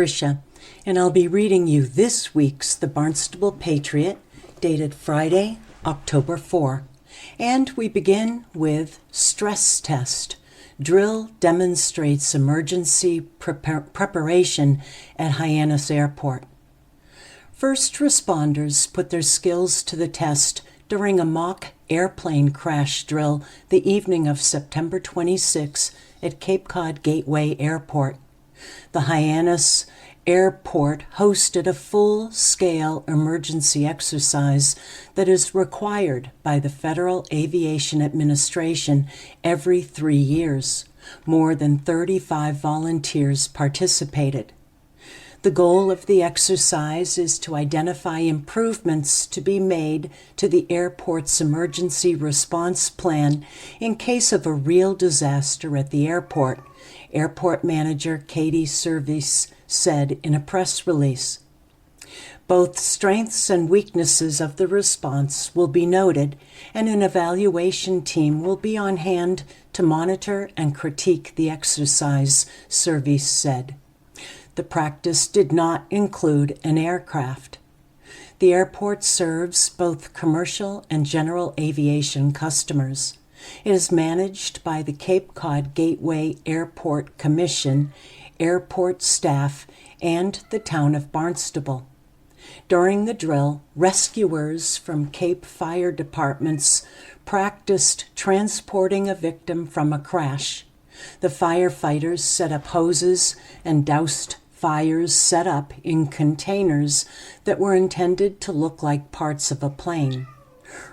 Patricia, and I'll be reading you this week's The Barnstable Patriot, dated Friday, October 4. And we begin with Stress Test. Drill demonstrates emergency preparation at Hyannis Airport. First responders put their skills to the test during a mock airplane crash drill the evening of September 26 at Cape Cod Gateway Airport. The Hyannis Airport hosted a full-scale emergency exercise that is required by the Federal Aviation Administration every 3 years. More than 35 volunteers participated. The goal of the exercise is to identify improvements to be made to the airport's emergency response plan in case of a real disaster at the airport, Airport Manager Katie Service said in a press release. Both strengths and weaknesses of the response will be noted, and an evaluation team will be on hand to monitor and critique the exercise, Service said. The practice did not include an aircraft. The airport serves both commercial and general aviation customers. It is managed by the Cape Cod Gateway Airport Commission, airport staff, and the town of Barnstable. During the drill, rescuers from Cape Fire Departments practiced transporting a victim from a crash. The firefighters set up hoses and doused fires set up in containers that were intended to look like parts of a plane.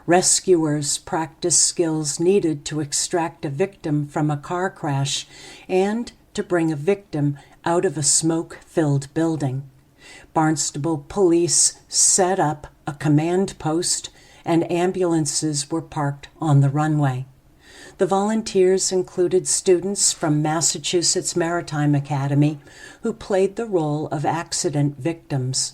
Rescuers practiced skills needed to extract a victim from a car crash and to bring a victim out of a smoke-filled building. Barnstable police set up a command post and ambulances were parked on the runway. The volunteers included students from Massachusetts Maritime Academy who played the role of accident victims.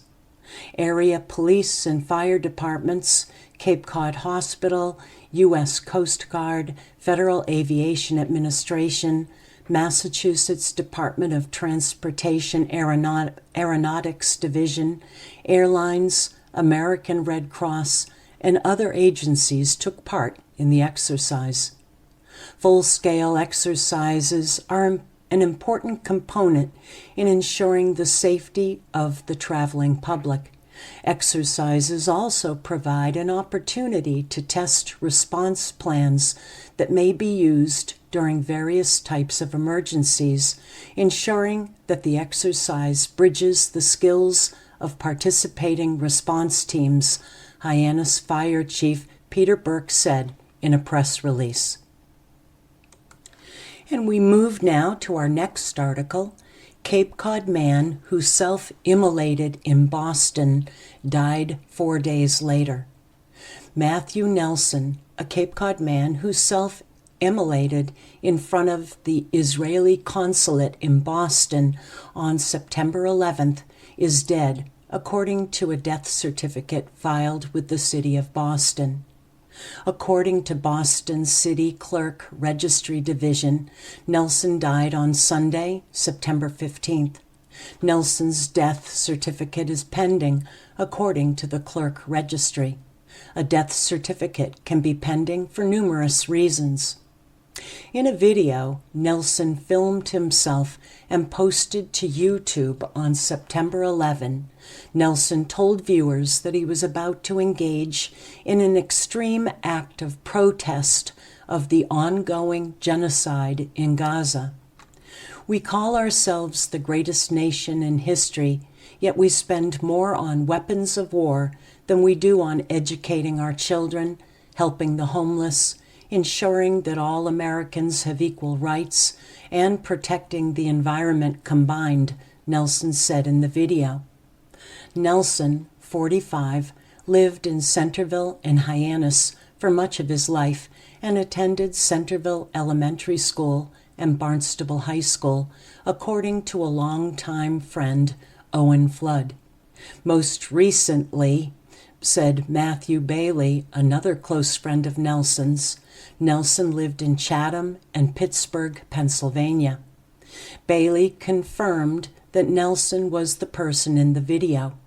Area police and fire departments, Cape Cod Hospital, U.S. Coast Guard, Federal Aviation Administration, Massachusetts Department of Transportation Aeronautics Division, airlines, American Red Cross, and other agencies took part in the exercise. Full-scale exercises are an important component in ensuring the safety of the traveling public. Exercises also provide an opportunity to test response plans that may be used during various types of emergencies, ensuring that the exercise bridges the skills of participating response teams, Hyannis Fire Chief Peter Burke said in a press release. And we move now to our next article. Cape Cod man who self-immolated in Boston died 4 days later. Matthew Nelson, a Cape Cod man who self-immolated in front of the Israeli consulate in Boston on September 11th, is dead, according to a death certificate filed with the city of Boston. According to Boston City Clerk Registry Division, Nelson died on Sunday, September 15th. Nelson's death certificate is pending, according to the Clerk Registry. A death certificate can be pending for numerous reasons. In a video, Nelson filmed himself and posted to YouTube on September 11. Nelson told viewers that he was about to engage in an extreme act of protest of the ongoing genocide in Gaza. We call ourselves the greatest nation in history, yet we spend more on weapons of war than we do on educating our children, helping the homeless, ensuring that all Americans have equal rights, and protecting the environment combined, Nelson said in the video. Nelson, 45, lived in Centerville and Hyannis for much of his life and attended Centerville Elementary School and Barnstable High School, according to a longtime friend, Owen Flood. Most recently, said Matthew Bailey, another close friend of Nelson's, Nelson lived in Chatham and Pittsburgh, Pennsylvania. Bailey confirmed that Nelson was the person in the video.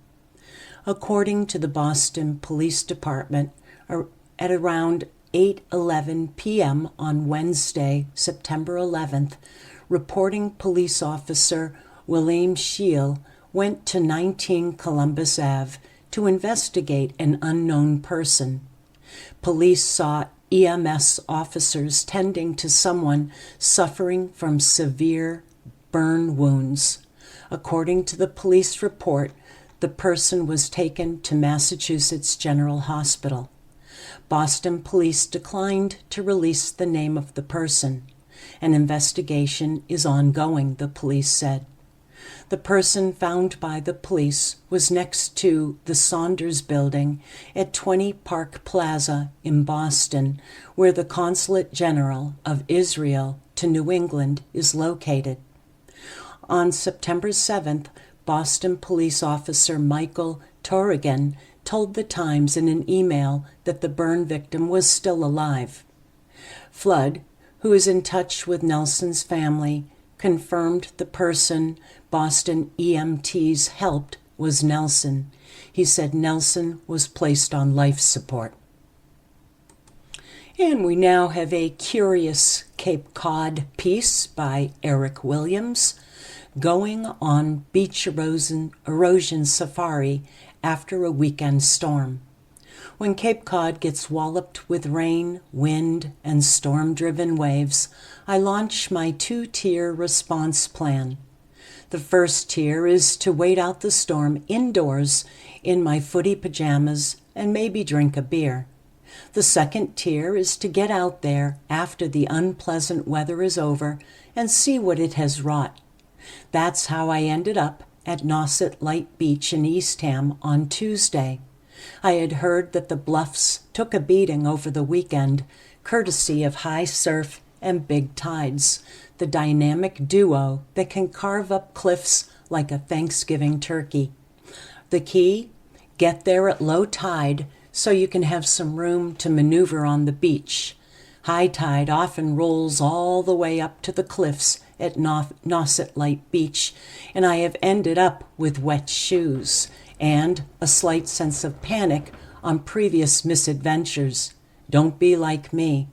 According to the Boston Police Department, at around 8:11 p.m. on Wednesday, September 11th, reporting police officer William Scheel went to 19 Columbus Ave to investigate an unknown person. Police saw EMS officers tending to someone suffering from severe burn wounds. According to the police report, the person was taken to Massachusetts General Hospital. Boston police declined to release the name of the person. An investigation is ongoing, the police said. The person found by the police was next to the Saunders Building at 20 Park Plaza in Boston, where the Consulate General of Israel to New England is located. On September 7th, Boston police officer Michael Torrigan told the Times in an email that the burn victim was still alive. Flood, who is in touch with Nelson's family, confirmed the person Boston EMTs helped was Nelson. He said Nelson was placed on life support. And we now have a curious Cape Cod piece by Eric Williams, Going on Beach Erosion Safari After a Weekend Storm. When Cape Cod gets walloped with rain, wind, and storm-driven waves, I launch my 2-tier response plan. The first tier is to wait out the storm indoors in my footy pajamas and maybe drink a beer. The second tier is to get out there after the unpleasant weather is over and see what it has wrought. That's how I ended up at Nauset Light Beach in Eastham on Tuesday. I had heard that the bluffs took a beating over the weekend, courtesy of high surf and big tides, the dynamic duo that can carve up cliffs like a Thanksgiving turkey. The key? Get there at low tide so you can have some room to maneuver on the beach. High tide often rolls all the way up to the cliffs at Nauset Light Beach, and I have ended up with wet shoes and a slight sense of panic on previous misadventures. Don't be like me.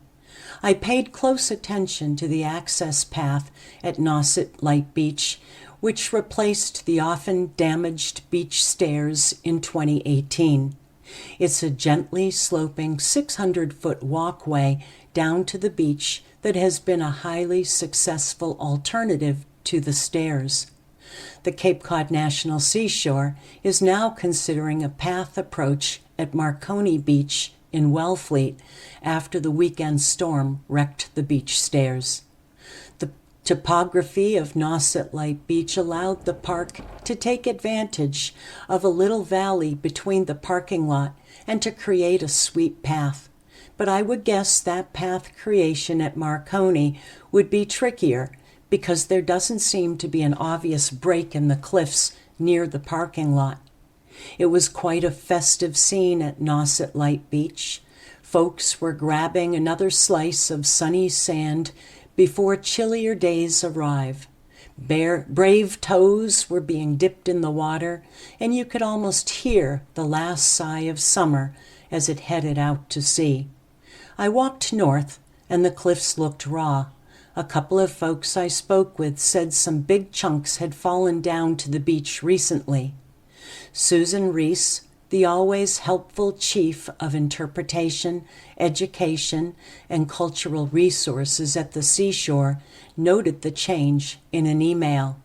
I paid close attention to the access path at Nauset Light Beach, which replaced the often damaged beach stairs in 2018. It's a gently sloping 600-foot walkway down to the beach that has been a highly successful alternative to the stairs. The Cape Cod National Seashore is now considering a path approach at Marconi Beach in Wellfleet after the weekend storm wrecked the beach stairs. The topography of Nauset Light Beach allowed the park to take advantage of a little valley between the parking lot and to create a sweep path. But I would guess that path creation at Marconi would be trickier because there doesn't seem to be an obvious break in the cliffs near the parking lot. It was quite a festive scene at Nauset Light Beach. Folks were grabbing another slice of sunny sand before chillier days arrive. Brave toes were being dipped in the water, and you could almost hear the last sigh of summer as it headed out to sea. I walked north, and the cliffs looked raw. A couple of folks I spoke with said some big chunks had fallen down to the beach recently. Susan Reese, the always helpful chief of interpretation, education, and cultural resources at the seashore, noted the change in an email.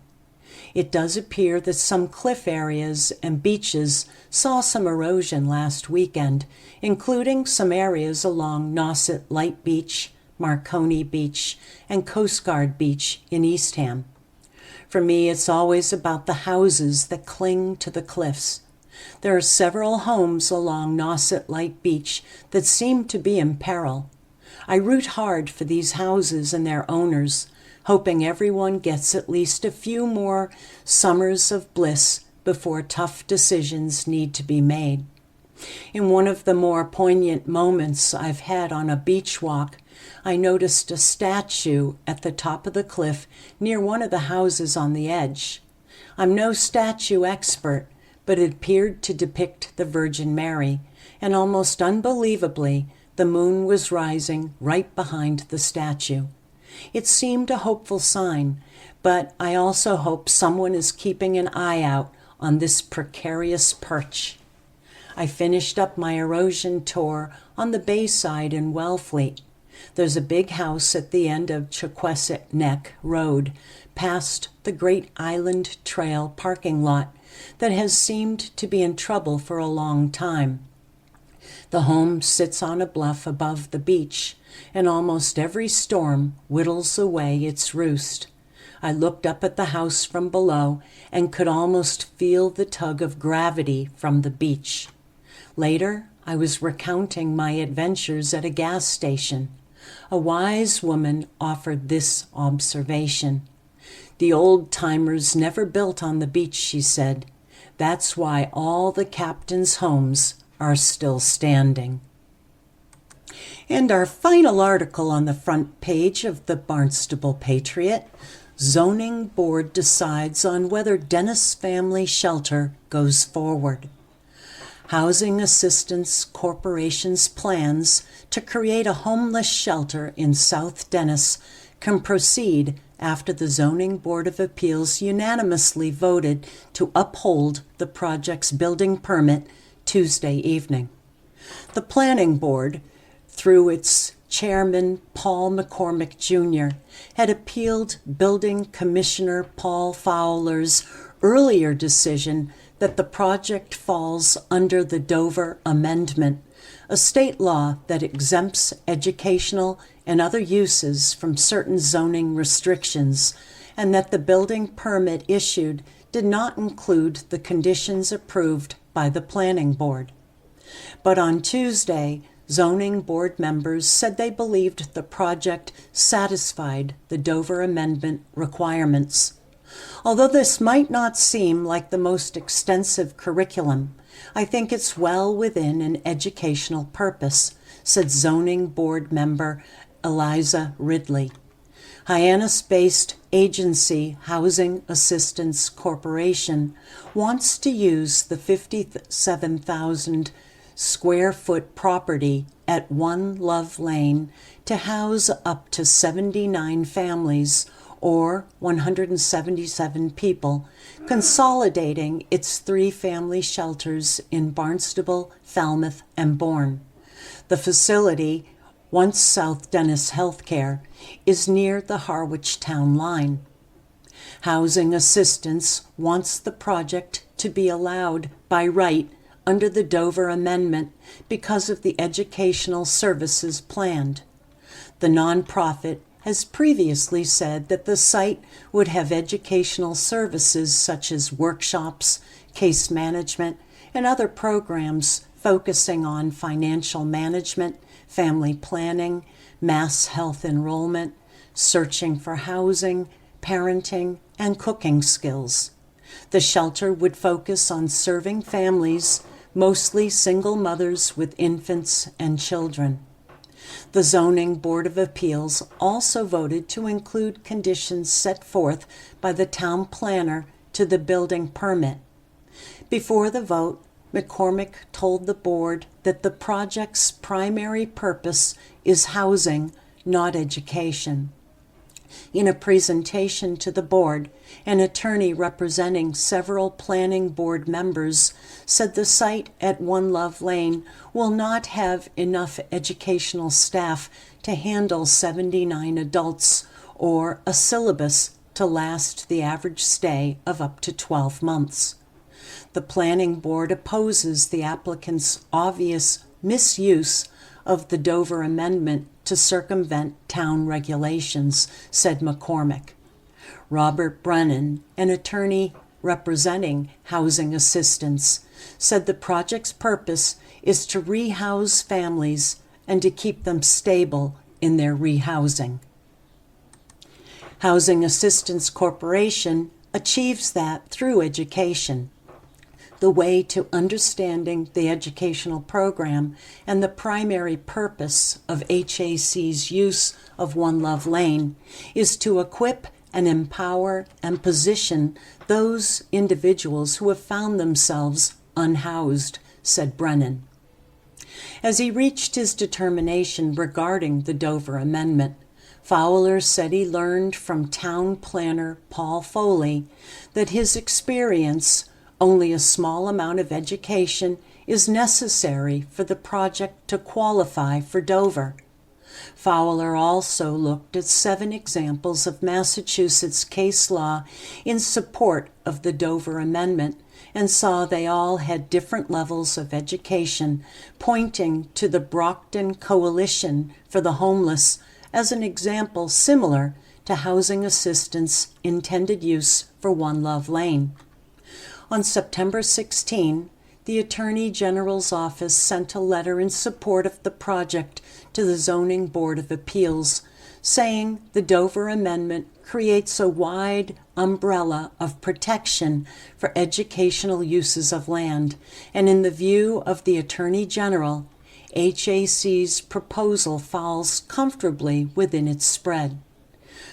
It does appear that some cliff areas and beaches saw some erosion last weekend, including some areas along Nauset Light Beach, Marconi Beach, and Coast Guard Beach in Eastham. For me, it's always about the houses that cling to the cliffs. There are several homes along Nauset Light Beach that seem to be in peril. I root hard for these houses and their owners, hoping everyone gets at least a few more summers of bliss before tough decisions need to be made. In one of the more poignant moments I've had on a beach walk, I noticed a statue at the top of the cliff near one of the houses on the edge. I'm no statue expert, but it appeared to depict the Virgin Mary, and almost unbelievably, the moon was rising right behind the statue. It seemed a hopeful sign, but I also hope someone is keeping an eye out on this precarious perch. I finished up my erosion tour on the Bayside in Wellfleet. There's a big house at the end of Chequasit Neck Road, past the Great Island Trail parking lot, that has seemed to be in trouble for a long time. The home sits on a bluff above the beach, and almost every storm whittles away its roost. I looked up at the house from below and could almost feel the tug of gravity from the beach. Later, I was recounting my adventures at a gas station. A wise woman offered this observation. "The old-timers never built on the beach," she said. "That's why all the captains' homes are still standing." And our final article on the front page of the Barnstable Patriot: Zoning Board decides on whether Dennis Family Shelter goes forward. Housing Assistance Corporation's plans to create a homeless shelter in South Dennis can proceed after the Zoning Board of Appeals unanimously voted to uphold the project's building permit Tuesday evening. The Planning Board, through its chairman Paul McCormick Jr., had appealed Building Commissioner Paul Fowler's earlier decision that the project falls under the Dover Amendment, a state law that exempts educational and other uses from certain zoning restrictions, and that the building permit issued did not include the conditions approved by the Planning Board. But on Tuesday, Zoning Board members said they believed the project satisfied the Dover Amendment requirements. Although this might not seem like the most extensive curriculum, I think it's well within an educational purpose, said Zoning Board member Eliza Ridley. Hyannis-based agency Housing Assistance Corporation wants to use the 57,000 square foot property at One Love Lane to house up to 79 families, or 177 people, consolidating its 3 family shelters in Barnstable, Falmouth, and Bourne. The facility, once South Dennis Healthcare, is near the Harwich town line. Housing Assistance wants the project to be allowed by right under the Dover Amendment because of the educational services planned. The nonprofit has previously said that the site would have educational services such as workshops, case management, and other programs focusing on financial management, family planning, mass health enrollment, searching for housing, parenting, and cooking skills. The shelter would focus on serving families, mostly single mothers with infants and children. The Zoning Board of Appeals also voted to include conditions set forth by the town planner to the building permit. Before the vote, McCormick told the board that the project's primary purpose is housing, not education. In a presentation to the board, an attorney representing several planning board members said the site at One Love Lane will not have enough educational staff to handle 79 adults or a syllabus to last the average stay of up to 12 months. The planning board opposes the applicant's obvious misuse of the Dover Amendment to circumvent town regulations, said McCormick. Robert Brennan, an attorney representing Housing Assistance, said the project's purpose is to rehouse families and to keep them stable in their rehousing. Housing Assistance Corporation achieves that through education. The way to understanding the educational program and the primary purpose of HAC's use of One Love Lane is to equip and empower and position those individuals who have found themselves unhoused, said Brennan. As he reached his determination regarding the Dover Amendment, Fowler said he learned from town planner Paul Foley that his experience, only a small amount of education, is necessary for the project to qualify for Dover. Fowler also looked at 7 examples of Massachusetts case law in support of the Dover Amendment and saw they all had different levels of education, pointing to the Brockton Coalition for the Homeless as an example similar to housing assistance intended use for One Love Lane. On September 16, the Attorney General's office sent a letter in support of the project to the Zoning Board of Appeals, saying the Dover Amendment creates a wide umbrella of protection for educational uses of land, and in the view of the Attorney General, HAC's proposal falls comfortably within its spread.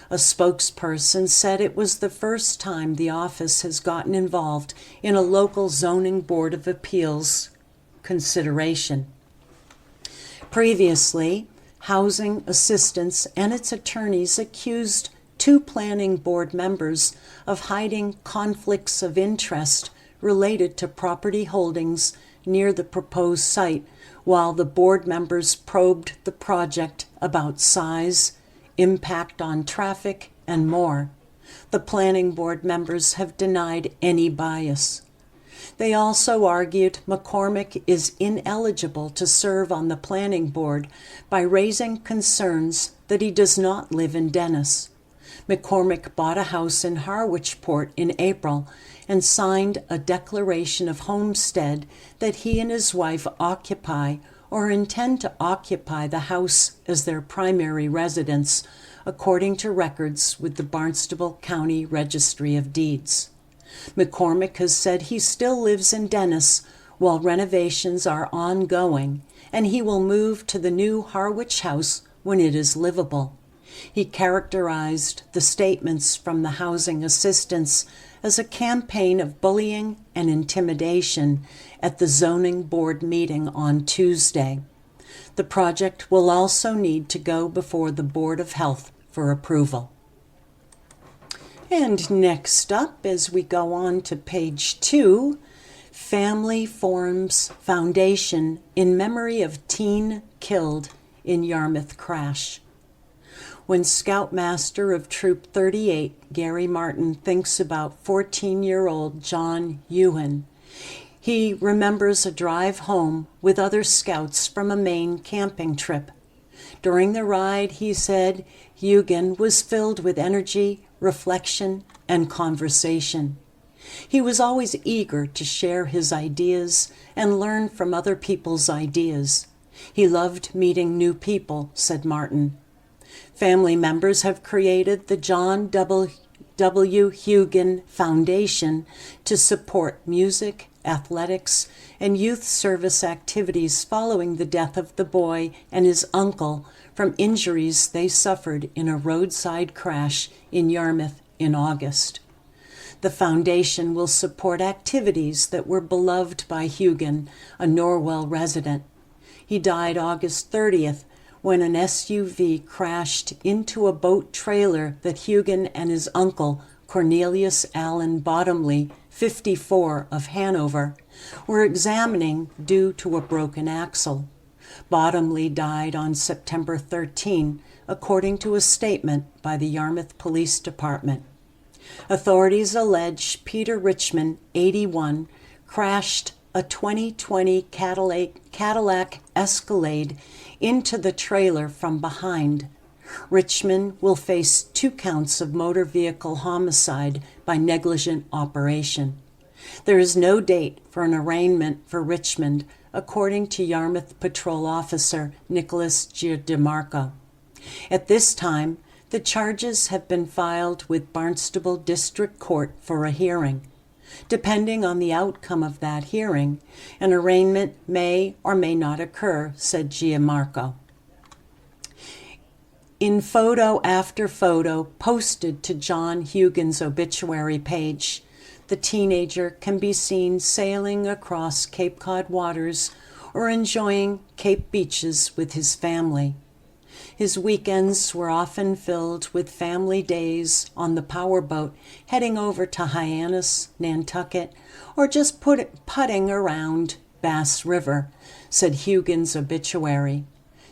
A spokesperson said it was the first time the office has gotten involved in a local zoning board of appeals consideration. Previously, Housing Assistance and its attorneys accused 2 planning board members of hiding conflicts of interest related to property holdings near the proposed site, while the board members probed the project about size, impact on traffic, and more. The planning board members have denied any bias. They also argued McCormick is ineligible to serve on the planning board by raising concerns that he does not live in Dennis. McCormick bought a house in Harwichport in April and signed a declaration of homestead that he and his wife occupy or intend to occupy the house as their primary residence, according to records with the Barnstable County Registry of Deeds. McCormick has said he still lives in Dennis while renovations are ongoing, and he will move to the new Harwich house when it is livable. He characterized the statements from the housing assistants as a campaign of bullying and intimidation at the zoning board meeting on Tuesday. The project will also need to go before the Board of Health for approval. And next up, as we go on to page 2, Family Forms Foundation in memory of teen killed in Yarmouth crash. When Scoutmaster of Troop 38, Gary Martin, thinks about 14-year-old John Ewan, he remembers a drive home with other scouts from a Maine camping trip. During the ride, he said, Ewan was filled with energy, reflection, and conversation. He was always eager to share his ideas and learn from other people's ideas. He loved meeting new people, said Martin. Family members have created the John W. Hugan Foundation to support music, athletics, and youth service activities following the death of the boy and his uncle from injuries they suffered in a roadside crash in Yarmouth in August. The foundation will support activities that were beloved by Hugan, a Norwell resident. He died August 30th when an SUV crashed into a boat trailer that Hugan and his uncle, Cornelius Allen Bottomley, 54, of Hanover, were examining due to a broken axle. Bottomley died on September 13, according to a statement by the Yarmouth Police Department. Authorities allege Peter Richmond, 81, crashed a 2020 Cadillac Escalade into the trailer from behind. Richmond will face 2 counts of motor vehicle homicide by negligent operation. There is no date for an arraignment for Richmond, according to Yarmouth Patrol Officer Nicholas Giandimarco. At this time, the charges have been filed with Barnstable District Court for a hearing. Depending on the outcome of that hearing, an arraignment may or may not occur, said Giandimarco. In photo after photo posted to John Hugin's obituary page, the teenager can be seen sailing across Cape Cod waters or enjoying Cape beaches with his family. His weekends were often filled with family days on the powerboat heading over to Hyannis, Nantucket, or just putting around Bass River, said Hugin's obituary.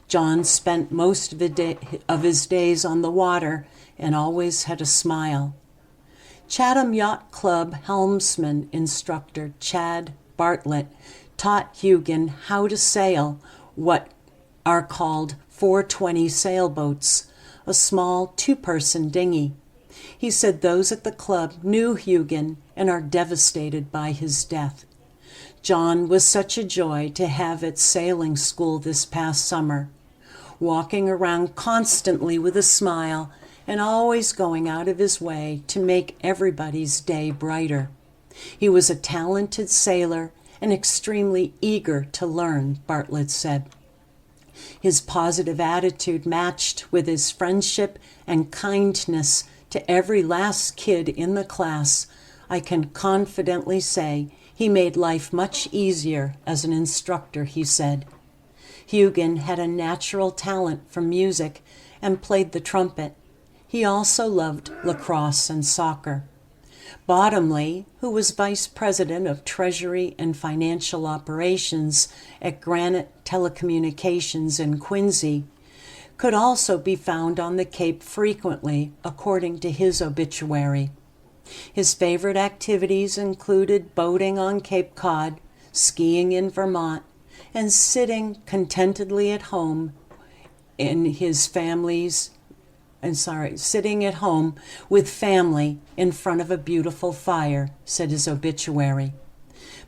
John spent most of his days on the water and always had a smile. Chatham Yacht Club helmsman instructor Chad Bartlett taught Hugin how to sail what are called 420 sailboats, a small two-person dinghy. He said those at the club knew Hugin and are devastated by his death. John was such a joy to have at sailing school this past summer, walking around constantly with a smile and always going out of his way to make everybody's day brighter. He was a talented sailor and extremely eager to learn, Bartlett said. His positive attitude matched with his friendship and kindness to every last kid in the class. I can confidently say he made life much easier as an instructor, he said. Hugin had a natural talent for music and played the trumpet. He also loved lacrosse and soccer. Bottomley, who was vice president of Treasury and Financial Operations at Granite Telecommunications in Quincy, could also be found on the Cape frequently, according to his obituary. His favorite activities included boating on Cape Cod, skiing in Vermont, and sitting contentedly at home sitting at home with family in front of a beautiful fire, said his obituary.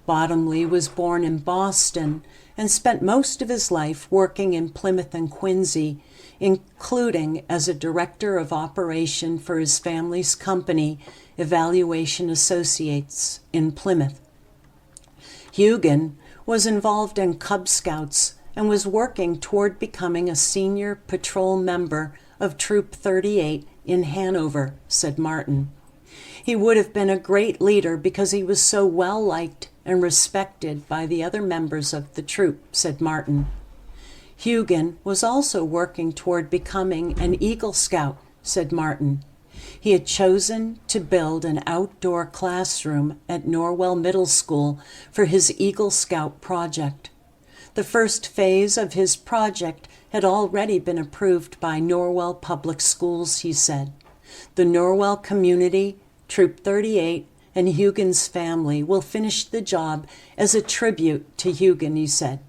Bottomley was born in Boston and spent most of his life working in Plymouth and Quincy, including as a director of operation for his family's company, Evaluation Associates, in Plymouth. Hugin was involved in Cub Scouts and was working toward becoming a senior patrol member of Troop 38 in Hanover, said Martin. He would have been a great leader because he was so well liked and respected by the other members of the troop, said Martin. Hugin was also working toward becoming an Eagle Scout, said Martin. He had chosen to build an outdoor classroom at Norwell Middle School for his Eagle Scout project. The first phase of his project had already been approved by Norwell Public Schools, he said. The Norwell community, Troop 38, and Hugin's family will finish the job as a tribute to Hugin, he said.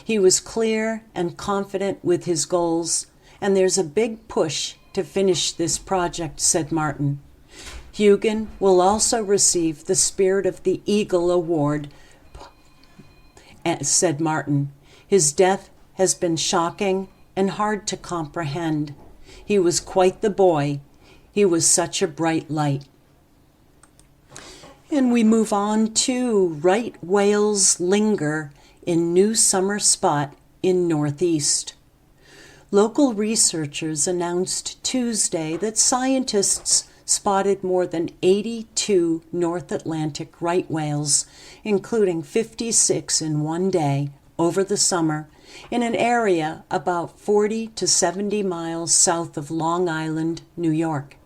He was clear and confident with his goals, and there's a big push to finish this project, said Martin. Hugin will also receive the Spirit of the Eagle Award, said Martin. His death has been shocking and hard to comprehend. He was quite the boy. He was such a bright light. And we move on to right whales linger in new summer spot in Northeast. Local researchers announced Tuesday that scientists spotted more than 82 North Atlantic right whales, including 56 in one day, over the summer, in an area about 40 to 70 miles south of Long Island, New York.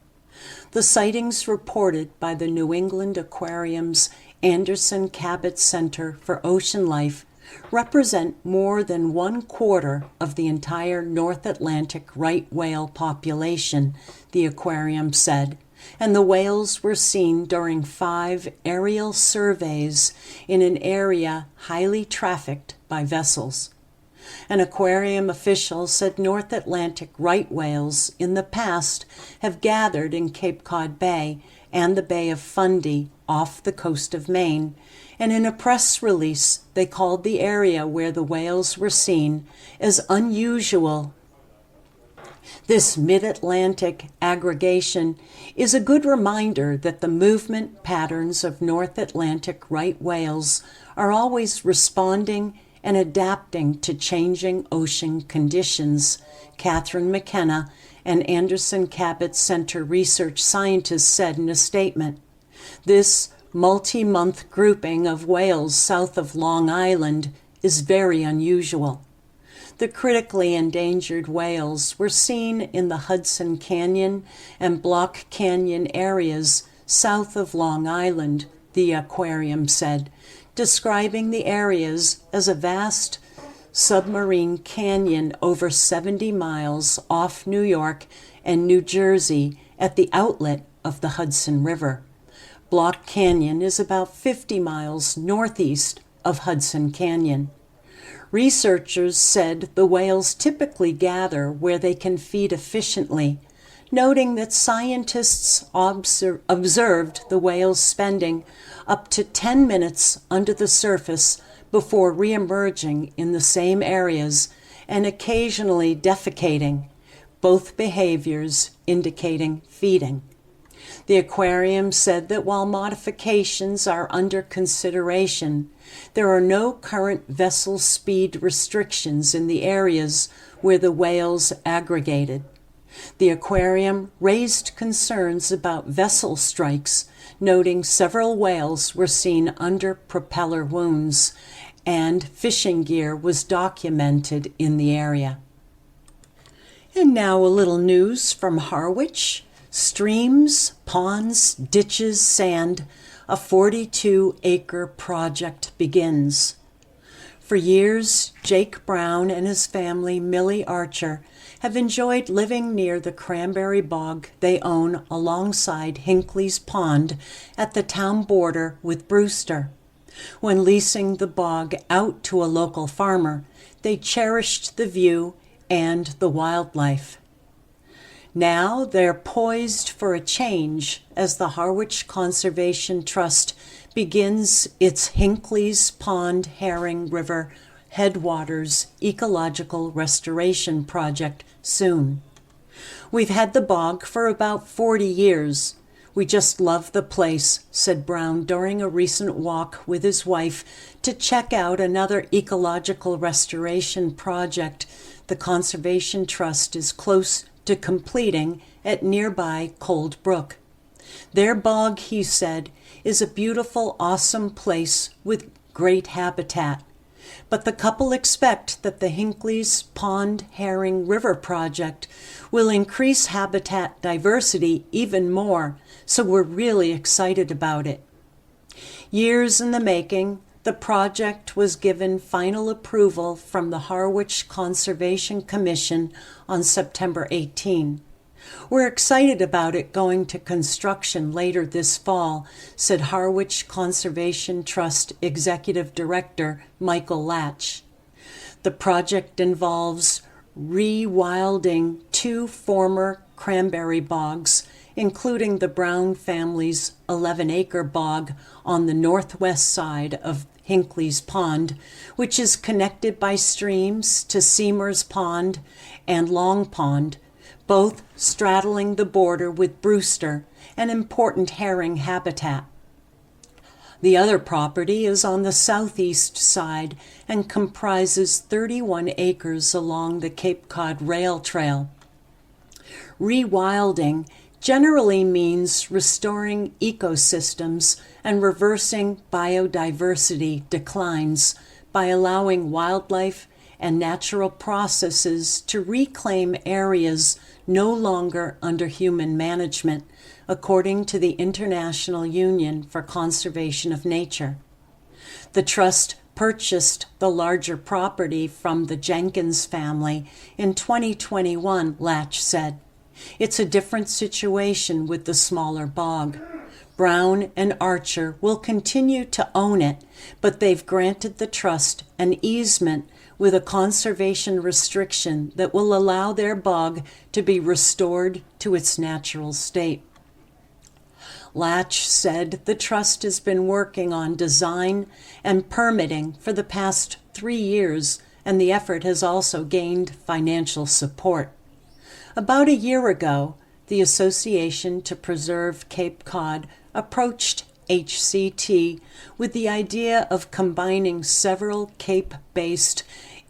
The sightings reported by the New England Aquarium's Anderson Cabot Center for Ocean Life represent more than 1/4 of the entire North Atlantic right whale population, the aquarium said, and the whales were seen during 5 aerial surveys in an area highly trafficked by vessels. An aquarium official said North Atlantic right whales in the past have gathered in Cape Cod Bay and the Bay of Fundy off the coast of Maine, and in a press release they called the area where the whales were seen as unusual. This mid-Atlantic aggregation is a good reminder that the movement patterns of North Atlantic right whales are always responding and adapting to changing ocean conditions, Catherine McKenna, an Anderson Cabot Center research scientist, said in a statement. This multi-month grouping of whales south of Long Island is very unusual. The critically endangered whales were seen in the Hudson Canyon and Block Canyon areas south of Long Island, the aquarium said, describing the areas as a vast submarine canyon over 70 miles off New York and New Jersey at the outlet of the Hudson River. Block Canyon is about 50 miles northeast of Hudson Canyon. Researchers said the whales typically gather where they can feed efficiently, noting that scientists observed the whales spending up to 10 minutes under the surface before reemerging in the same areas and occasionally defecating, both behaviors indicating feeding. The aquarium said that while modifications are under consideration, there are no current vessel speed restrictions in the areas where the whales aggregated. The aquarium raised concerns about vessel strikes, noting several whales were seen under propeller wounds, and fishing gear was documented in the area. And now a little news from Harwich. Streams, ponds, ditches, sand, a 42-acre project begins. For years, Jake Brown and his family, Millie Archer, have enjoyed living near the cranberry bog they own alongside Hinckley's Pond at the town border with Brewster. When leasing the bog out to a local farmer, they cherished the view and the wildlife. Now they're poised for a change as the Harwich Conservation Trust begins its Hinckley's Pond Herring River Headwaters Ecological Restoration Project soon. We've had the bog for about 40 years. We just love the place, said Brown during a recent walk with his wife to check out another ecological restoration project the Conservation Trust is close to completing at nearby Cold Brook. Their bog, he said, is a beautiful, awesome place with great habitat. But the couple expect that the Hinckley's Pond Herring River project will increase habitat diversity even more, so we're really excited about it. Years in the making, the project was given final approval from the Harwich Conservation Commission on September 18. We're excited about it going to construction later this fall, said Harwich Conservation Trust Executive Director Michael Latch. The project involves rewilding 2 former cranberry bogs, including the Brown family's 11-acre bog on the northwest side of Hinckley's Pond, which is connected by streams to Seymour's Pond and Long Pond, both straddling the border with Brewster, an important herring habitat. The other property is on the southeast side and comprises 31 acres along the Cape Cod Rail Trail. Rewilding generally means restoring ecosystems and reversing biodiversity declines by allowing wildlife and natural processes to reclaim areas no longer under human management, according to the International Union for Conservation of Nature. The trust purchased the larger property from the Jenkins family in 2021, Latch said. It's a different situation with the smaller bog. Brown and Archer will continue to own it, but they've granted the trust an easement with a conservation restriction that will allow their bog to be restored to its natural state. Latch said the trust has been working on design and permitting for the past 3 years, and the effort has also gained financial support. About a year ago, the Association to Preserve Cape Cod approached HCT with the idea of combining several Cape-based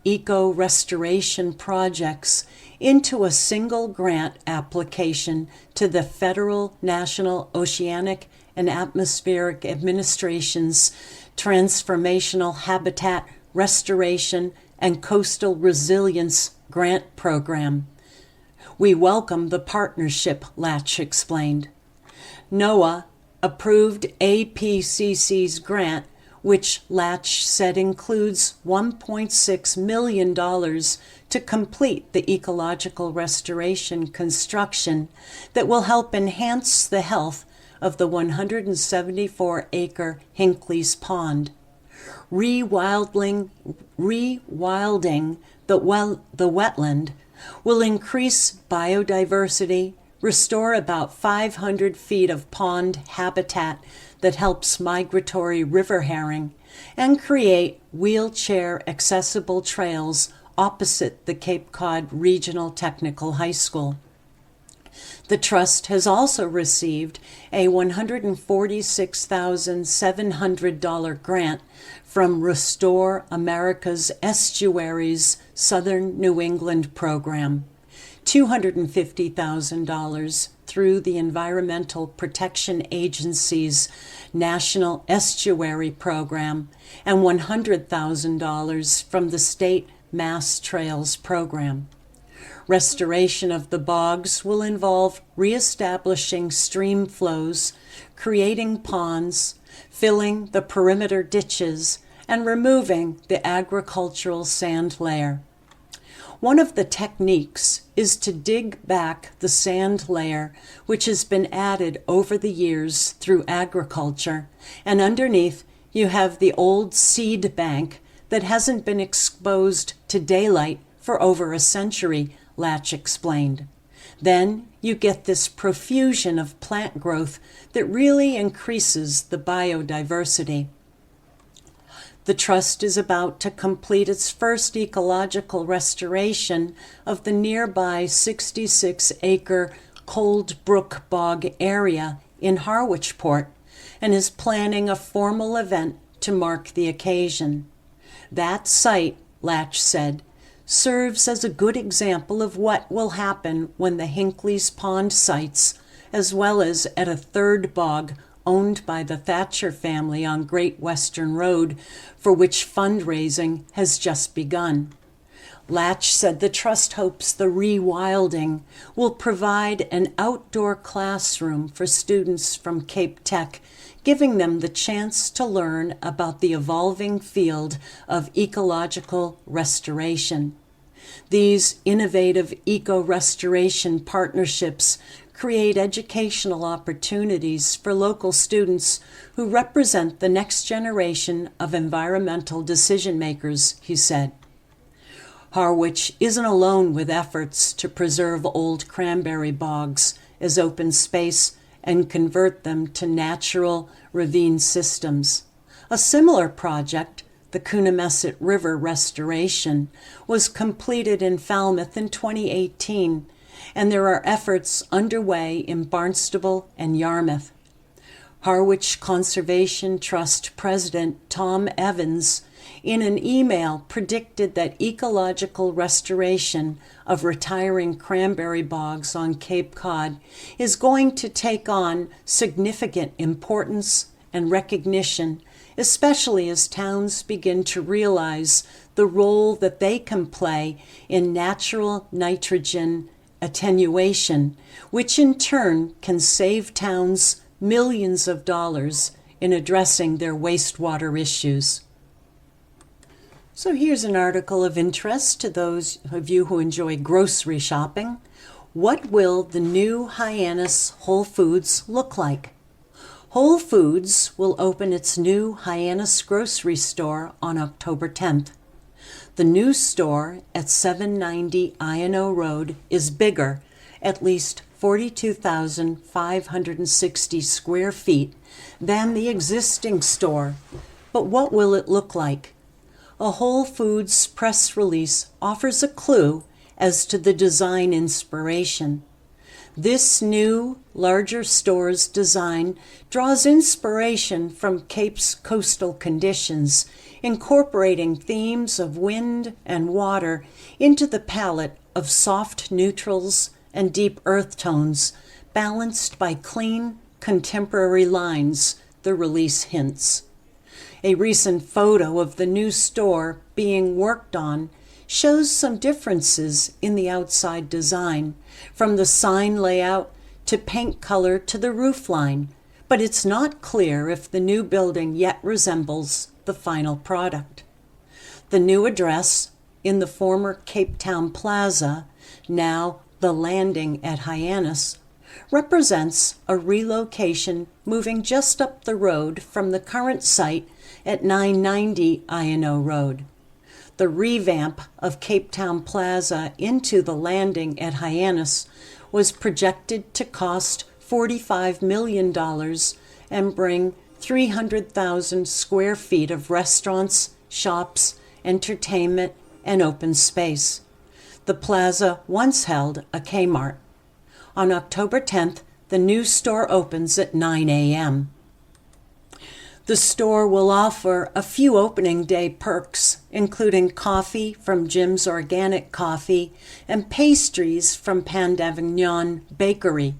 eco-restoration projects into a single grant application to the Federal National Oceanic and Atmospheric Administration's Transformational Habitat Restoration and Coastal Resilience Grant Program. We welcome the partnership, Latch explained. NOAA approved APCC's grant, which Latch said includes $1.6 million to complete the ecological restoration construction that will help enhance the health of the 174-acre Hinckley's Pond. Rewilding the wetland will increase biodiversity, restore about 500 feet of pond habitat that helps migratory river herring, and create wheelchair-accessible trails opposite the Cape Cod Regional Technical High School. The Trust has also received a $146,700 grant from Restore America's Estuaries Southern New England program, $250,000 through the Environmental Protection Agency's National Estuary Program, and $100,000 from the State Mass Trails Program. Restoration of the bogs will involve reestablishing stream flows, creating ponds, filling the perimeter ditches, and removing the agricultural sand layer. One of the techniques is to dig back the sand layer, which has been added over the years through agriculture, and underneath you have the old seed bank that hasn't been exposed to daylight for over a century, Latch explained. Then you get this profusion of plant growth that really increases the biodiversity. The Trust is about to complete its first ecological restoration of the nearby 66-acre Cold Brook Bog area in Harwichport and is planning a formal event to mark the occasion. That site, Latch said, serves as a good example of what will happen when the Hinckley's Pond sites, as well as at a third bog owned by the Thatcher family on Great Western Road, for which fundraising has just begun. Latch said the Trust hopes the rewilding will provide an outdoor classroom for students from Cape Tech, giving them the chance to learn about the evolving field of ecological restoration. These innovative eco-restoration partnerships create educational opportunities for local students who represent the next generation of environmental decision makers, he said. Harwich isn't alone with efforts to preserve old cranberry bogs as open space and convert them to natural ravine systems. A similar project, the Coonamessett River Restoration, was completed in Falmouth in 2018, and there are efforts underway in Barnstable and Yarmouth. Harwich Conservation Trust President Tom Evans, in an email, predicted that ecological restoration of retiring cranberry bogs on Cape Cod is going to take on significant importance and recognition, especially as towns begin to realize the role that they can play in natural nitrogen attenuation, which in turn can save towns millions of dollars in addressing their wastewater issues. So here's an article of interest to those of you who enjoy grocery shopping. What will the new Hyannis Whole Foods look like? Whole Foods will open its new Hyannis grocery store on October 10th. The new store at 790 I&O Road is bigger, at least 42,560 square feet, than the existing store. But what will it look like? A Whole Foods press release offers a clue as to the design inspiration. This new, larger store's design draws inspiration from Cape's coastal conditions, incorporating themes of wind and water into the palette of soft neutrals and deep earth tones, balanced by clean, contemporary lines, the release hints. A recent photo of the new store being worked on shows some differences in the outside design, from the sign layout to paint color to the roofline, but it's not clear if the new building yet resembles the final product. The new address, in the former Cape Town Plaza, now the Landing at Hyannis, represents a relocation moving just up the road from the current site at 990 I&O Road. The revamp of Cape Town Plaza into the Landing at Hyannis was projected to cost $45 million and bring 300,000 square feet of restaurants, shops, entertainment, and open space. The plaza once held a Kmart. On October 10th, the new store opens at 9 a.m. The store will offer a few opening day perks, including coffee from Jim's Organic Coffee and pastries from Pan d'Avignon Bakery.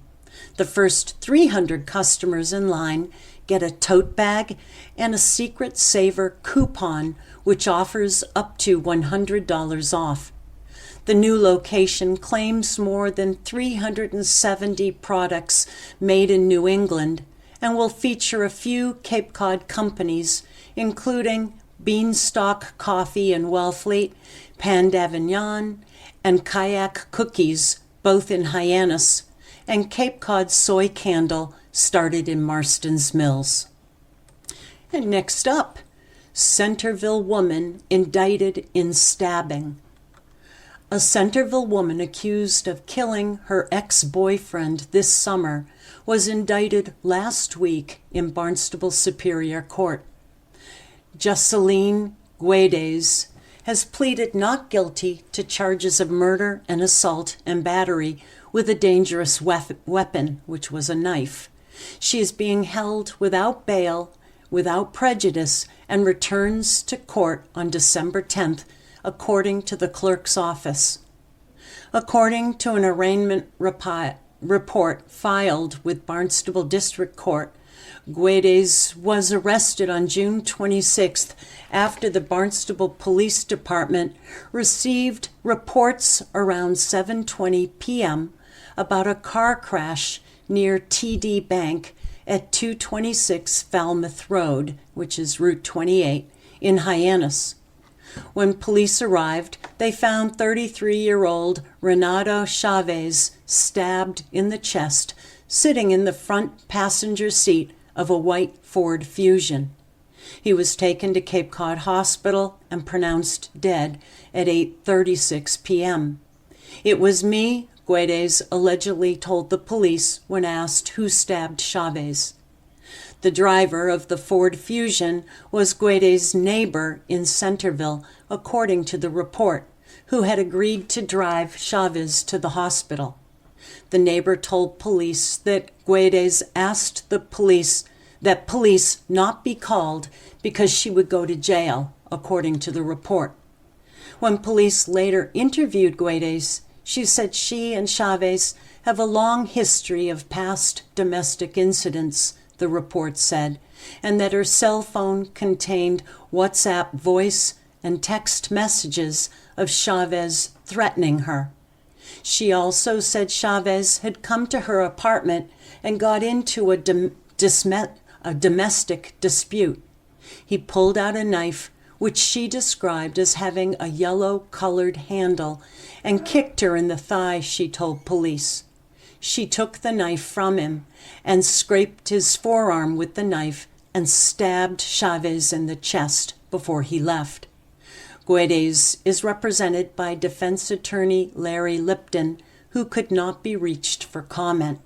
The first 300 customers in line get a tote bag and a Secret Saver coupon, which offers up to $100 off. The new location claims more than 370 products made in New England and will feature a few Cape Cod companies, including Beanstalk Coffee in Wellfleet, Pan d'Avignon, and Kayak Cookies, both in Hyannis, and Cape Cod Soy Candle, started in Marston's Mills. And next up, Centerville woman indicted in stabbing. A Centerville woman accused of killing her ex-boyfriend this summer was indicted last week in Barnstable Superior Court. Jocelyn Guedes has pleaded not guilty to charges of murder and assault and battery with a dangerous weapon, which was a knife. She is being held without bail, without prejudice, and returns to court on December 10th, according to the clerk's office. According to an arraignment report filed with Barnstable District Court, Guedes was arrested on June 26th after the Barnstable Police Department received reports around 7:20 p.m. about a car crash near TD Bank at 226 Falmouth Road, which is Route 28, in Hyannis. When police arrived, they found 33-year-old Renato Chavez stabbed in the chest, sitting in the front passenger seat of a white Ford Fusion. He was taken to Cape Cod Hospital and pronounced dead at 8:36 p.m. It was me, Guedes allegedly told the police when asked who stabbed Chavez. The driver of the Ford Fusion was Guedes' neighbor in Centerville, according to the report, who had agreed to drive Chavez to the hospital. The neighbor told police that Guedes asked the police that police not be called because she would go to jail, according to the report. When police later interviewed Guedes, she said she and Chavez have a long history of past domestic incidents, the report said, and that her cell phone contained WhatsApp voice and text messages of Chavez threatening her. She also said Chavez had come to her apartment and got into a domestic dispute. He pulled out a knife, which she described as having a yellow-colored handle, and kicked her in the thigh, she told police. She took the knife from him and scraped his forearm with the knife and stabbed Chavez in the chest before he left. Guedes is represented by defense attorney Larry Lipton, who could not be reached for comment.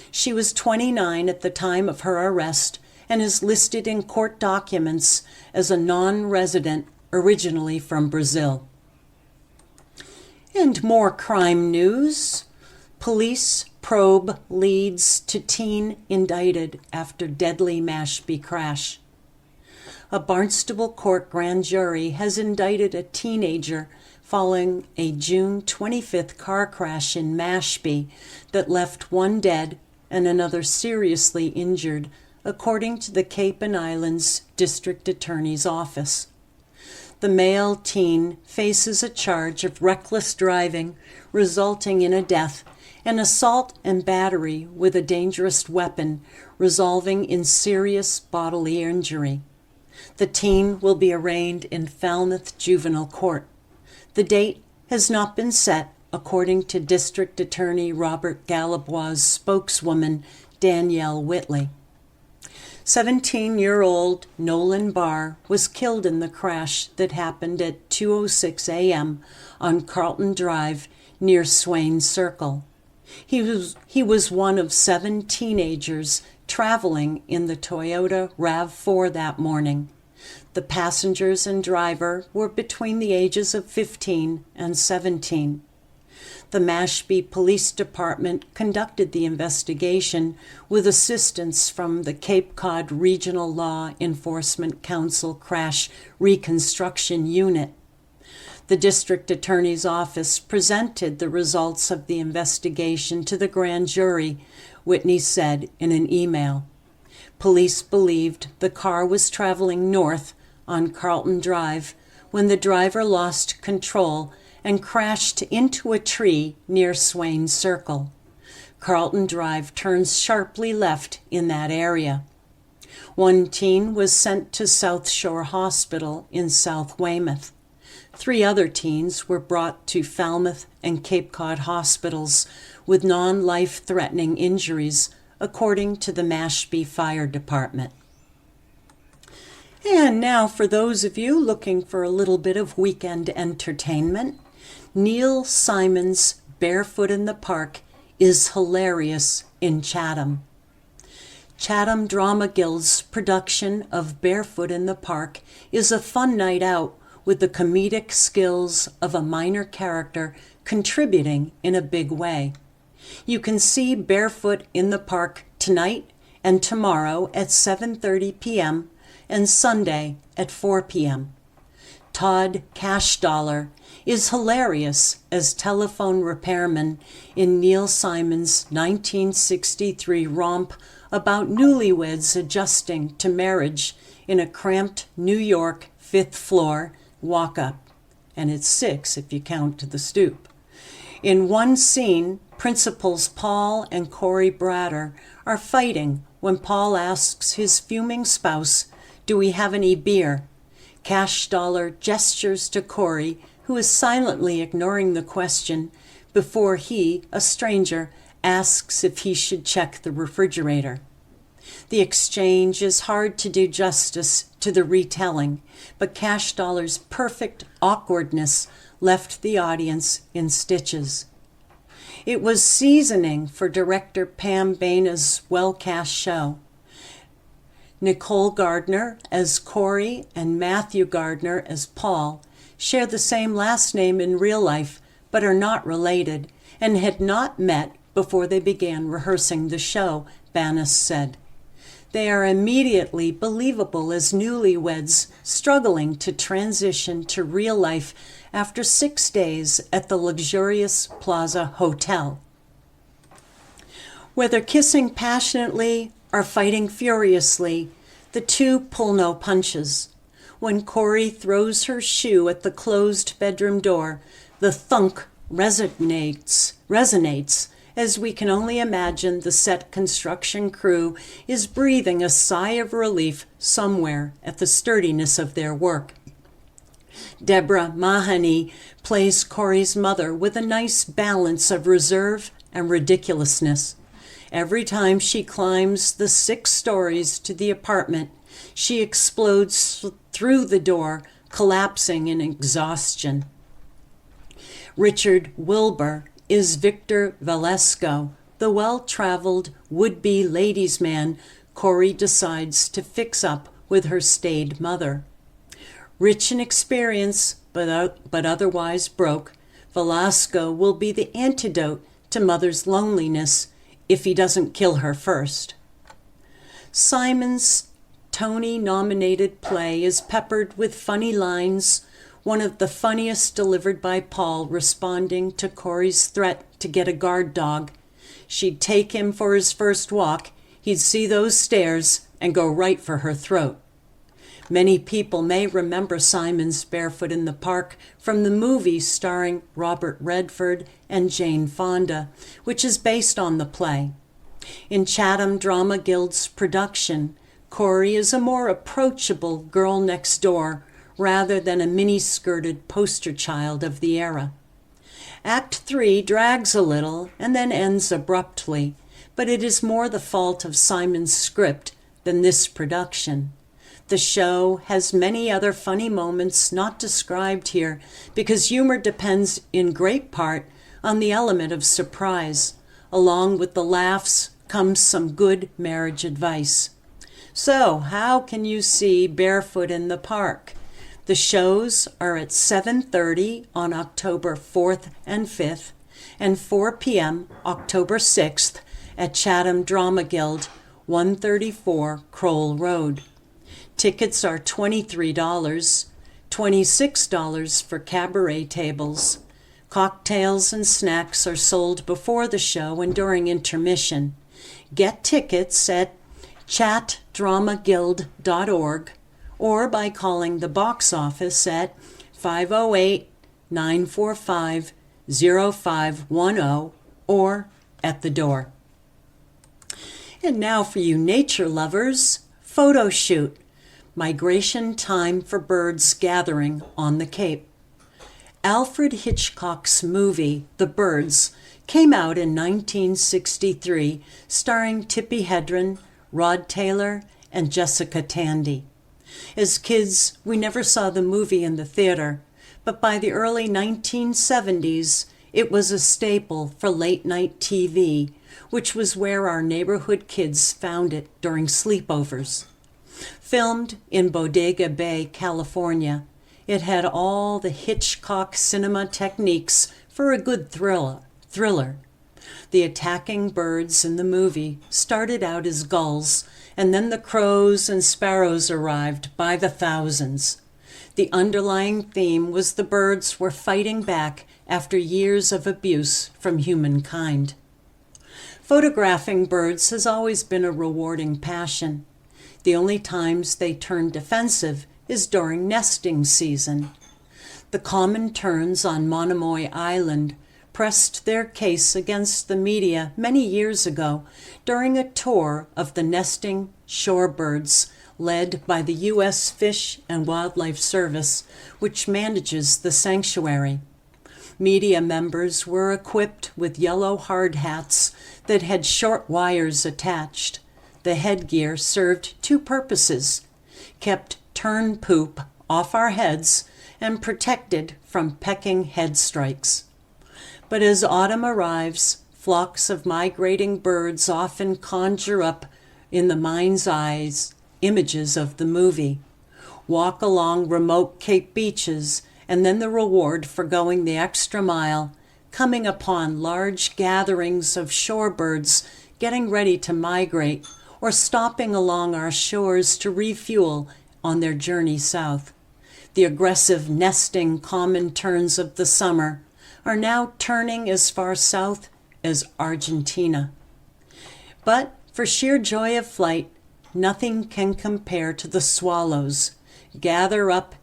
She was 29 at the time of her arrest and is listed in court documents as a non-resident originally from Brazil. And more crime news. Police probe leads to teen indicted after deadly Mashpee crash. A Barnstable court grand jury has indicted a teenager following a June 25th car crash in Mashpee that left one dead and another seriously injured, according to the Cape and Islands District Attorney's Office. The male teen faces a charge of reckless driving resulting in a death and assault and battery with a dangerous weapon resulting in serious bodily injury. The teen will be arraigned in Falmouth Juvenile Court. The date has not been set, according to District Attorney Robert Gallibois' spokeswoman Danielle Whitley. 17-year-old Nolan Barr was killed in the crash that happened at 2:06 a.m. on Carlton Drive near Swain Circle. He was one of 7 teenagers traveling in the Toyota RAV4 that morning. The passengers and driver were between the ages of 15 and 17. The Mashpee Police Department conducted the investigation with assistance from the Cape Cod Regional Law Enforcement Council Crash Reconstruction Unit. The District Attorney's Office presented the results of the investigation to the grand jury, Whitney said in an email. Police believed the car was traveling north on Carlton Drive when the driver lost control and crashed into a tree near Swain Circle. Carlton Drive turns sharply left in that area. One teen was sent to South Shore Hospital in South Weymouth. 3 other teens were brought to Falmouth and Cape Cod hospitals with non-life-threatening injuries, according to the Mashpee Fire Department. And now for those of you looking for a little bit of weekend entertainment, Neil Simon's Barefoot in the Park is hilarious in Chatham. Chatham Drama Guild's production of Barefoot in the Park is a fun night out with the comedic skills of a minor character contributing in a big way. You can see Barefoot in the Park tonight and tomorrow at 7:30 p.m. and Sunday at 4 p.m. Todd Cashdollar is hilarious as telephone repairman in Neil Simon's 1963 romp about newlyweds adjusting to marriage in a cramped New York 5th floor walk-up, and it's 6 if you count to the stoop. In one scene, Principals Paul and Corey Bratter are fighting when Paul asks his fuming spouse, "Do we have any beer?" Cashdollar gestures to Corey, who is silently ignoring the question, before he, a stranger, asks if he should check the refrigerator. The exchange is hard to do justice to the retelling, but Cashdollar's perfect awkwardness left the audience in stitches. It was seasoning for director Pam Baina's well-cast show. Nicole Gardner as Corey and Matthew Gardner as Paul share the same last name in real life, but are not related, and had not met before they began rehearsing the show, Banas said. They are immediately believable as newlyweds struggling to transition to real life after 6 days at the luxurious Plaza Hotel. Whether kissing passionately or fighting furiously, the two pull no punches. When Corey throws her shoe at the closed bedroom door, the thunk resonates, as we can only imagine the set construction crew is breathing a sigh of relief somewhere at the sturdiness of their work. Deborah Mahoney plays Corey's mother with a nice balance of reserve and ridiculousness. Every time she climbs the 6 stories to the apartment, she explodes through the door, collapsing in exhaustion. Richard Wilbur is Victor Valesco, the well-traveled would-be ladies' man Corey decides to fix up with her staid mother. Rich in experience, but otherwise broke, Velasco will be the antidote to mother's loneliness if he doesn't kill her first. Simon's Tony-nominated play is peppered with funny lines, one of the funniest delivered by Paul responding to Corey's threat to get a guard dog. She'd take him for his first walk, he'd see those stairs and go right for her throat. Many people may remember Simon's Barefoot in the Park from the movie starring Robert Redford and Jane Fonda, which is based on the play. In Chatham Drama Guild's production, Corey is a more approachable girl next door rather than a mini-skirted poster child of the era. Act 3 drags a little and then ends abruptly, but it is more the fault of Simon's script than this production. The show has many other funny moments not described here because humor depends in great part on the element of surprise. Along with the laughs comes some good marriage advice. So, how can you see Barefoot in the Park? The shows are at 7:30 on October 4th and 5th and 4 p.m. October 6th at Chatham Drama Guild, 134 Crowell Road. Tickets are $23, $26 for cabaret tables. Cocktails and snacks are sold before the show and during intermission. Get tickets at chatdramaguild.org or by calling the box office at 508-945-0510 or at the door. And now for you nature lovers, photo shoot. Migration time for birds gathering on the Cape. Alfred Hitchcock's movie, The Birds, came out in 1963, starring Tippi Hedren, Rod Taylor, and Jessica Tandy. As kids, we never saw the movie in the theater, but by the early 1970s, it was a staple for late-night TV, which was where our neighborhood kids found it during sleepovers. Filmed in Bodega Bay, California, it had all the Hitchcock cinema techniques for a good thriller. The attacking birds in the movie started out as gulls, and then the crows and sparrows arrived by the thousands. The underlying theme was the birds were fighting back after years of abuse from humankind. Photographing birds has always been a rewarding passion. The only times they turn defensive is during nesting season. The common terns on Monomoy Island pressed their case against the media many years ago during a tour of the nesting shorebirds led by the U.S. Fish and Wildlife Service, which manages the sanctuary. Media members were equipped with yellow hard hats that had short wires attached. The headgear served two purposes: kept tern poop off our heads and protected from pecking head strikes. But as autumn arrives, flocks of migrating birds often conjure up in the mind's eyes images of the movie. Walk along remote Cape beaches, and then the reward for going the extra mile, coming upon large gatherings of shorebirds getting ready to migrate or stopping along our shores to refuel on their journey south. The aggressive nesting common terns of the summer are now turning as far south as Argentina. But for sheer joy of flight, nothing can compare to the swallows, gather up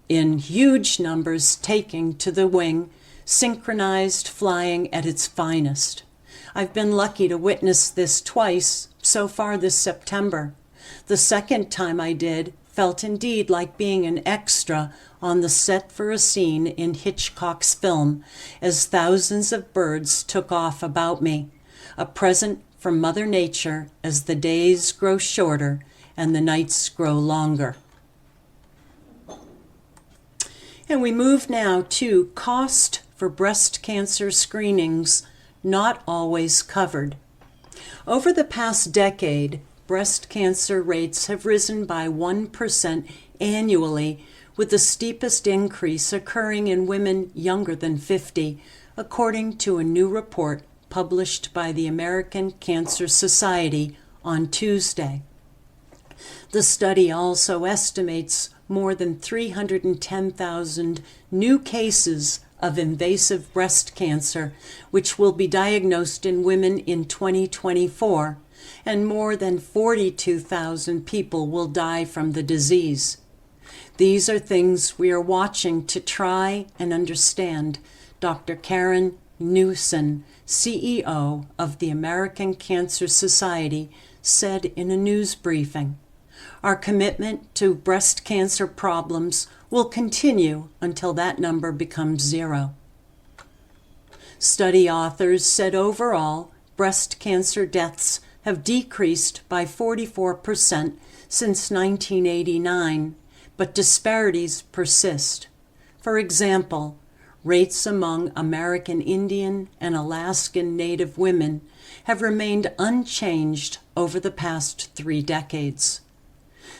in huge numbers, taking to the wing, synchronized flying at its finest. I've been lucky to witness this twice so far this September. The second time I did felt indeed like being an extra on the set for a scene in Hitchcock's film, as thousands of birds took off about me, a present from Mother Nature as the days grow shorter and the nights grow longer. And we move now to cost for breast cancer screenings not always covered. Over the past decade, breast cancer rates have risen by 1% annually, with the steepest increase occurring in women younger than 50, according to a new report published by the American Cancer Society on Tuesday. The study also estimates more than 310,000 new cases of invasive breast cancer, which will be diagnosed in women in 2024, and more than 42,000 people will die from the disease. These are things we are watching to try and understand, Dr. Karen Newson, CEO of the American Cancer Society, said in a news briefing. Our commitment to breast cancer problems will continue until that number becomes zero. Study authors said overall, breast cancer deaths have decreased by 44% since 1989, but disparities persist. For example, rates among American Indian and Alaskan Native women have remained unchanged over the past 3 decades.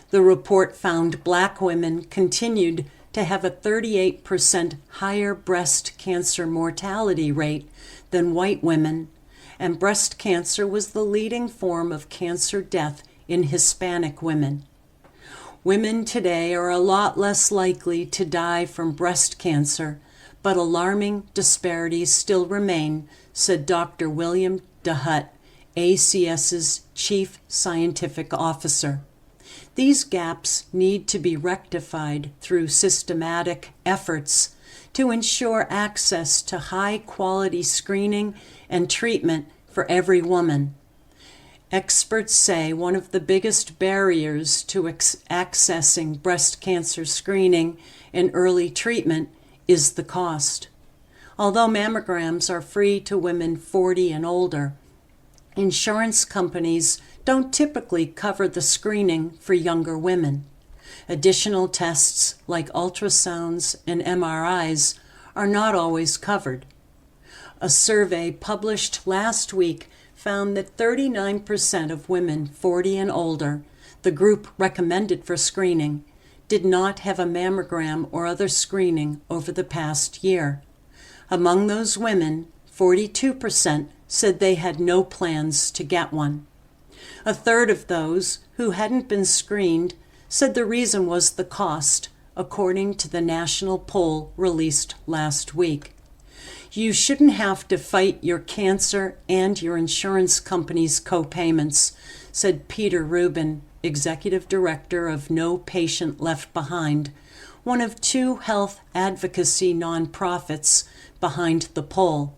The report found Black women continued to have a 38% higher breast cancer mortality rate than white women, and breast cancer was the leading form of cancer death in Hispanic women. Women today are a lot less likely to die from breast cancer, but alarming disparities still remain, said Dr. William DeHutt, ACS's Chief Scientific Officer. These gaps need to be rectified through systematic efforts to ensure access to high-quality screening and treatment for every woman. Experts say one of the biggest barriers to accessing breast cancer screening and early treatment is the cost. Although mammograms are free to women 40 and older, insurance companies don't typically cover the screening for younger women. Additional tests like ultrasounds and MRIs are not always covered. A survey published last week found that 39% of women 40 and older, the group recommended for screening, did not have a mammogram or other screening over the past year. Among those women, 42% said they had no plans to get one. A third of those who hadn't been screened said the reason was the cost, according to the national poll released last week. You shouldn't have to fight your cancer and your insurance company's co-payments, said Peter Rubin, Executive Director of No Patient Left Behind, one of 2 health advocacy nonprofits behind the poll.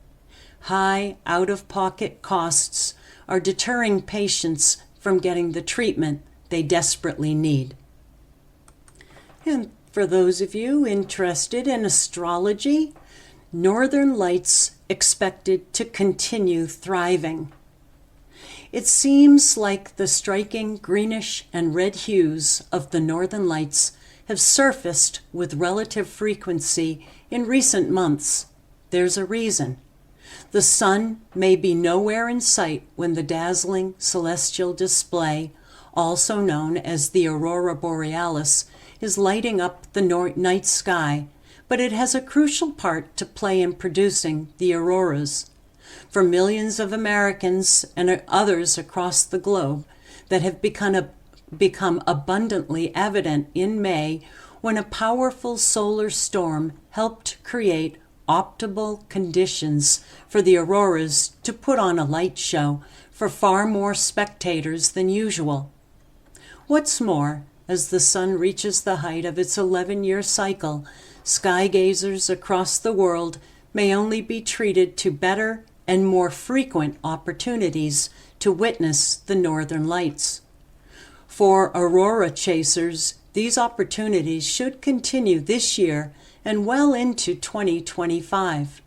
High out-of-pocket costs are deterring patients from getting the treatment they desperately need. And for those of you interested in astrology, Northern Lights expected to continue thriving. It seems like the striking greenish and red hues of the Northern Lights have surfaced with relative frequency in recent months. There's a reason. The sun may be nowhere in sight when the dazzling celestial display, also known as the aurora borealis, is lighting up the night sky, but it has a crucial part to play in producing the auroras. For millions of Americans and others across the globe, that have become abundantly evident in May when a powerful solar storm helped create optimal conditions for the auroras to put on a light show for far more spectators than usual. What's more, as the sun reaches the height of its 11-year cycle, sky gazers across the world may only be treated to better and more frequent opportunities to witness the northern lights. For aurora chasers, these opportunities should continue this year and well into 2025.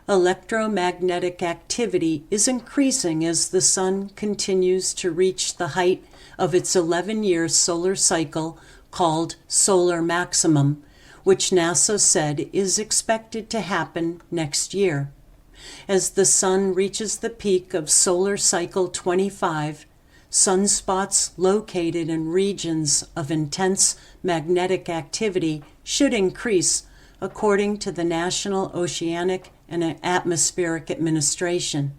Electromagnetic activity is increasing as the sun continues to reach the height of its 11-year solar cycle called solar maximum, which NASA said is expected to happen next year. As the sun reaches the peak of solar cycle 25, sunspots located in regions of intense magnetic activity should increase, according to the National Oceanic and Atmospheric Administration.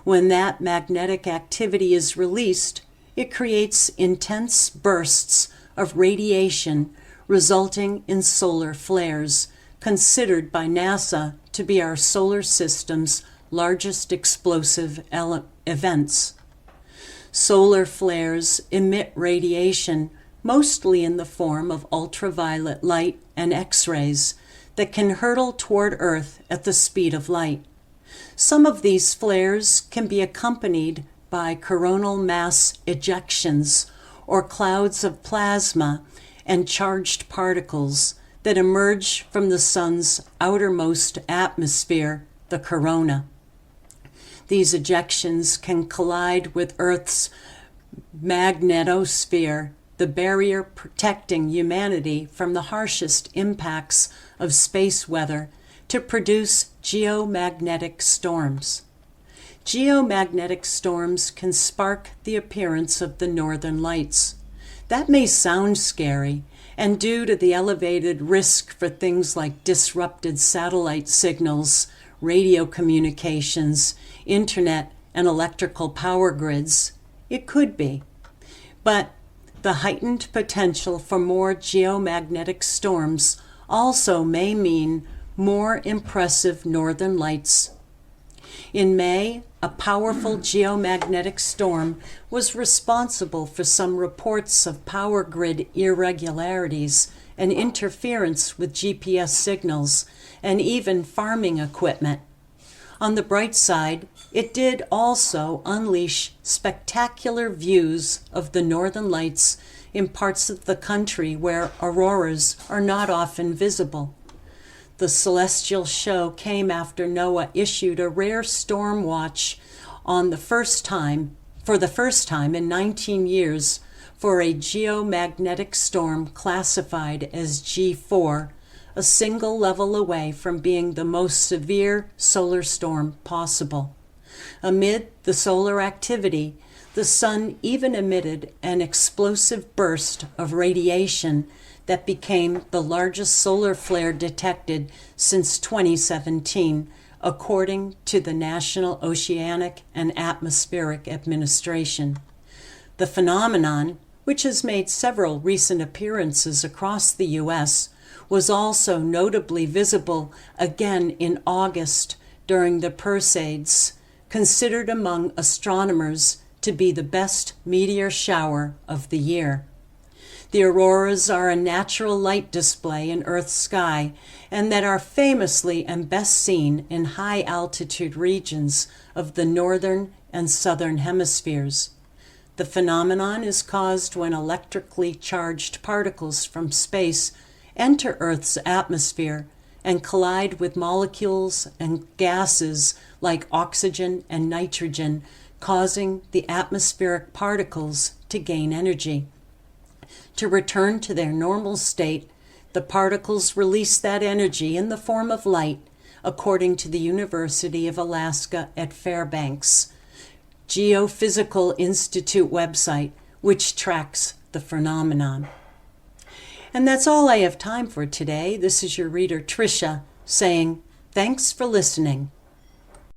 When that magnetic activity is released, it creates intense bursts of radiation resulting in solar flares, considered by NASA to be our solar system's largest explosive events. Solar flares emit radiation mostly in the form of ultraviolet light and X-rays that can hurtle toward Earth at the speed of light. Some of these flares can be accompanied by coronal mass ejections or clouds of plasma and charged particles that emerge from the sun's outermost atmosphere, the corona. These ejections can collide with Earth's magnetosphere, the barrier protecting humanity from the harshest impacts of space weather, to produce geomagnetic storms. Geomagnetic storms can spark the appearance of the northern lights. That may sound scary, and due to the elevated risk for things like disrupted satellite signals, radio communications, internet, and electrical power grids, it could be. But the heightened potential for more geomagnetic storms also may mean more impressive northern lights. In May, a powerful geomagnetic storm was responsible for some reports of power grid irregularities and interference with GPS signals and even farming equipment. On the bright side, it did also unleash spectacular views of the northern lights in parts of the country where auroras are not often visible. The celestial show came after NOAA issued a rare storm watch for the first time in 19 years for a geomagnetic storm classified as G4, a single level away from being the most severe solar storm possible. Amid the solar activity, the sun even emitted an explosive burst of radiation that became the largest solar flare detected since 2017, according to the National Oceanic and Atmospheric Administration. The phenomenon, which has made several recent appearances across the U.S., was also notably visible again in August during the Perseids, considered among astronomers to be the best meteor shower of the year. The auroras are a natural light display in Earth's sky, and that are famously and best seen in high-altitude regions of the northern and southern hemispheres. The phenomenon is caused when electrically charged particles from space enter Earth's atmosphere and collide with molecules and gases like oxygen and nitrogen, causing the atmospheric particles to gain energy. To return to their normal state, the particles release that energy in the form of light, according to the University of Alaska at Fairbanks Geophysical Institute website, which tracks the phenomenon. And that's all I have time for today. This is your reader, Tricia, saying thanks for listening.